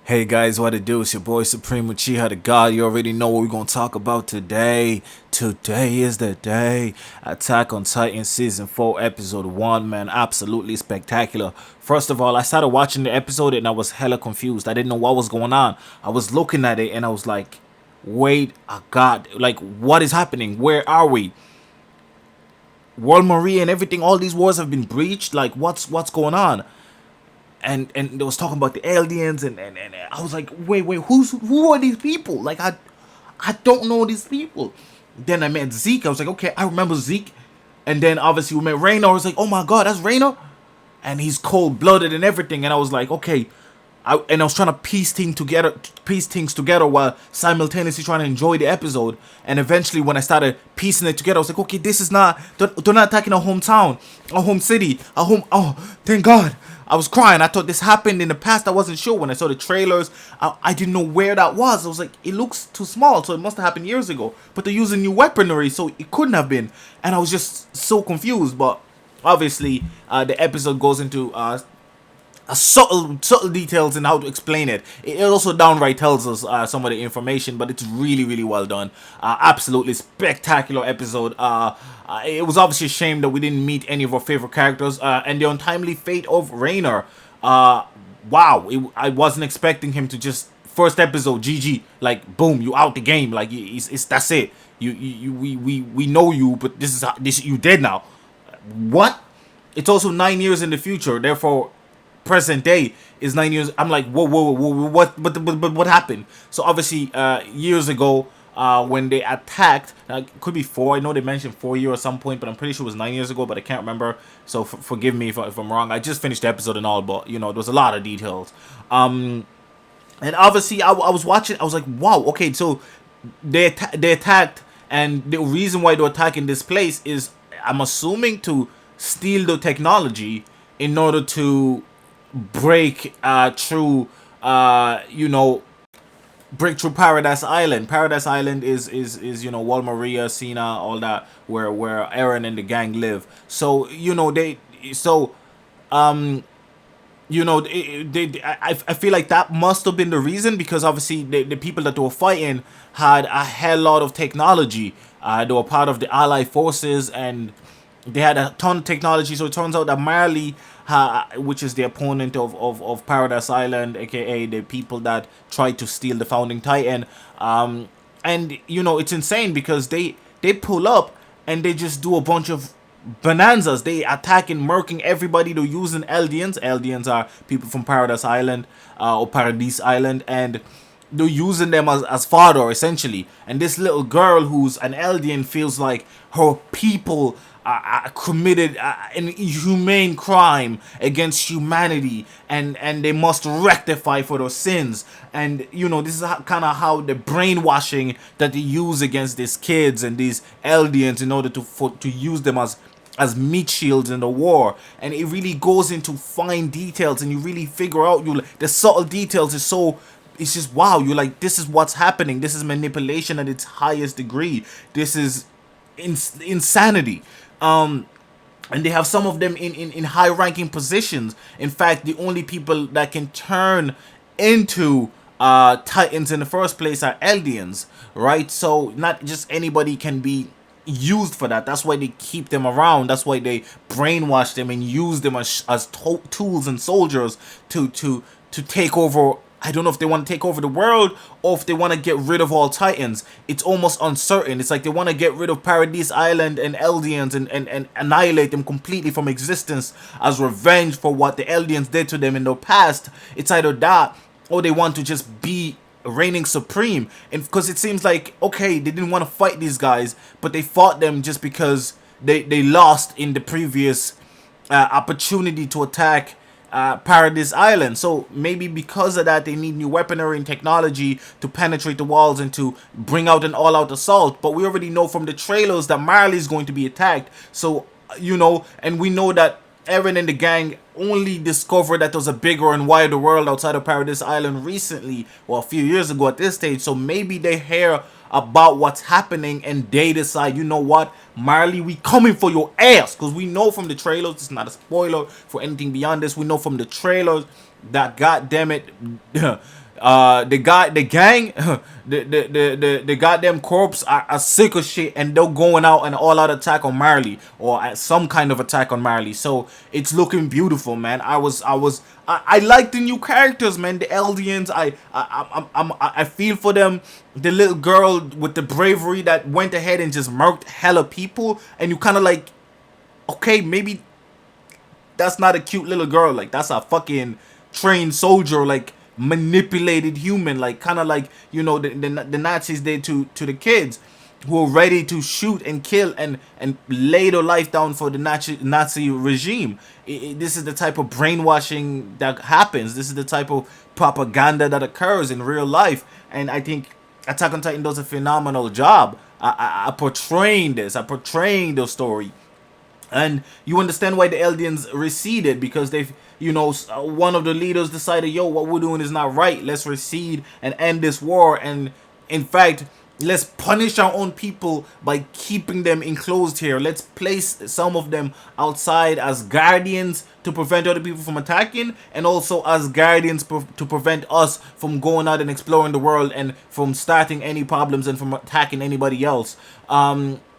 Hey guys, what it do? It's your boy Supreme Uchiha the God. You already know what we're gonna talk about today. Today is the day. Attack on Titan Season 4 Episode 1, man. Absolutely spectacular. First of all, I started watching the episode and I was hella confused. I didn't know what was going on. I was looking at it and I was like, wait, God, like, what is happening? Where are we? World Marie and everything, all these wars have been breached. Like, what's going on? And they was talking about the aliens and I was like, wait, who are these people? Like I don't know these people. Then I met Zeke. I was like, okay, I remember Zeke. And then obviously we met Raynor. I was like, oh my god, that's Raynor. And he's cold blooded and everything. And I was like, okay. I was trying to piece things together while simultaneously trying to enjoy the episode. And eventually, when I started piecing it together, I was like, okay, this is not. They're not attacking a hometown, a home city, a home. Oh, thank God! I was crying. I thought this happened in the past. I wasn't sure when I saw the trailers. I didn't know where that was. I was like, it looks too small, so it must have happened years ago. But they're using new weaponry, so it couldn't have been. And I was just so confused. But obviously, the episode goes into subtle details and how to explain it. It also downright tells us some of the information, but it's really well done. Absolutely spectacular episode. It was obviously a shame that we didn't meet any of our favorite characters, and the untimely fate of Raynor. Wow, I wasn't expecting him to just first episode GG, like boom, you out the game, like it's that's it. We know you, but this you dead now. What? It's also 9 years in the future, therefore present day is 9 years. I'm like, whoa, what happened? So obviously, years ago, when they attacked, it could be 4. I know they mentioned 4 years at some point, but I'm pretty sure it was 9 years ago, but I can't remember. So forgive me if I'm wrong. I just finished the episode and all, but there was a lot of details. And obviously, I was watching. I was like, wow, okay, so they attacked, and the reason why they're attacking this place is, I'm assuming, to steal the technology in order to break through break through Paradise Island. Paradise Island is Wal Maria, Cena, all that, where Eren and the gang live. So um I feel like that must have been the reason, because obviously the people that they were fighting had a hell lot of technology. They were part of the Allied forces and they had a ton of technology. So it turns out that Marley, which is the opponent of Paradise Island, aka the people that tried to steal the founding Titan, and it's insane because they pull up and they just do a bunch of bonanzas. They attack and murking everybody. They're using Eldians. Eldians are people from Paradise Island, or Paradise Island, and they're using them as fodder essentially. And this little girl who's an Eldian feels like her people committed an inhumane crime against humanity, and they must rectify for those sins. And this is kind of how the brainwashing that they use against these kids and these Eldians in order to use them as meat shields in the war. And it really goes into fine details, and you really figure out the subtle details is so. It's just wow. You're like, this is what's happening. This is manipulation at its highest degree. This is insanity. And they have some of them in high ranking positions. In fact, the only people that can turn into Titans in the first place are Eldians, right? So not just anybody can be used for that. That's why they keep them around. That's why they brainwash them and use them as tools and soldiers to take over. I don't know if they want to take over the world or if they want to get rid of all Titans. It's almost uncertain. It's like they want to get rid of Paradise Island and Eldians and annihilate them completely from existence as revenge for what the Eldians did to them in the past. It's either that or they want to just be reigning supreme. And because it seems like, okay, they didn't want to fight these guys, but they fought them just because they lost in the previous opportunity to attack Paradise Island. So maybe because of that, they need new weaponry and technology to penetrate the walls and to bring out an all-out assault. But we already know from the trailers that Marley is going to be attacked. So and we know that Eren and the gang only discovered that there's a bigger and wider world outside of Paradise Island recently, well, a few years ago at this stage. So maybe they hear about what's happening and they decide, you know what, Marley, we coming for your ass. Because we know from the trailers, it's not a spoiler for anything beyond this, we know from the trailers that, god damn it, The gang, the goddamn corpse are sick of shit, and they're going out and all out attack on Marley, or some kind of attack on Marley. So it's looking beautiful, man. I like the new characters, man. The Eldians, I feel for them. The little girl with the bravery that went ahead and just murked hella people, and you kind of like, okay, maybe that's not a cute little girl. Like, that's a fucking trained soldier, like manipulated human, like kind of like, you know, the Nazis did to the kids who were ready to shoot and kill and lay their life down for the Nazi regime. This is the type of brainwashing that happens. This is the type of propaganda that occurs in real life, and I think Attack on Titan does a phenomenal job portraying the story. And you understand why the Eldians receded, because they've, you know, one of the leaders decided, yo, what we're doing is not right. Let's recede and end this war. And in fact, let's punish our own people by keeping them enclosed here. Let's place some of them outside as guardians to prevent other people from attacking, and also as guardians to prevent us from going out and exploring the world and from starting any problems and from attacking anybody else.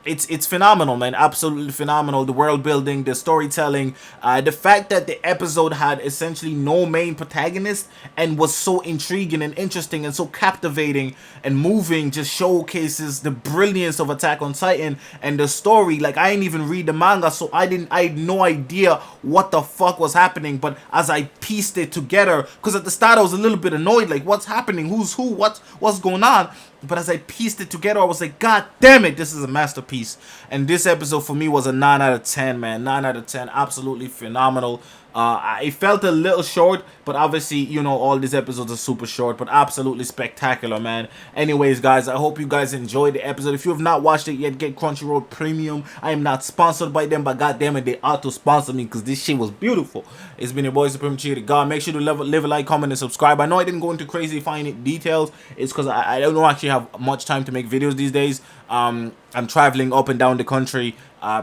It's phenomenal, man. Absolutely phenomenal. The world building, the storytelling, the fact that the episode had essentially no main protagonist and was so intriguing and interesting and so captivating and moving, just showcases the brilliance of Attack on Titan and the story. Like, I didn't even read the manga, so I had no idea what the fuck was happening. But as I pieced it together, because at the start I was a little bit annoyed, like, what's happening? Who's who? What's going on? But as I pieced it together, I was like, God damn it, this is a masterpiece. And this episode for me was a 9 out of 10, man. 9 out of 10, absolutely phenomenal. It felt a little short, but obviously, you know, all these episodes are super short, but absolutely spectacular, man. Anyways, guys, I hope you guys enjoyed the episode. If you have not watched it yet, get Crunchyroll Premium. I am not sponsored by them, but goddamn it, they ought to sponsor me, because this shit was beautiful. It's been your boy Supreme Chi the God. Make sure to leave a like, comment, and subscribe. I know I didn't go into crazy fine details. It's because I don't actually have much time to make videos these days. I'm traveling up and down the country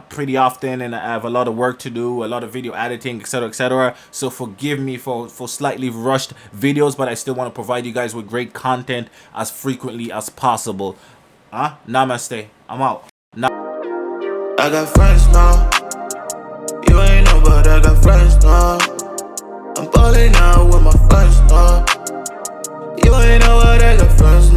pretty often, and I have a lot of work to do, a lot of video editing, etc, etc. So forgive me for slightly rushed videos, but I still want to provide you guys with great content as frequently as possible. Namaste. I'm out. I got friends now. You ain't know, but I got friends now. I'm balling out with my friends now. You ain't know, but I got friends now.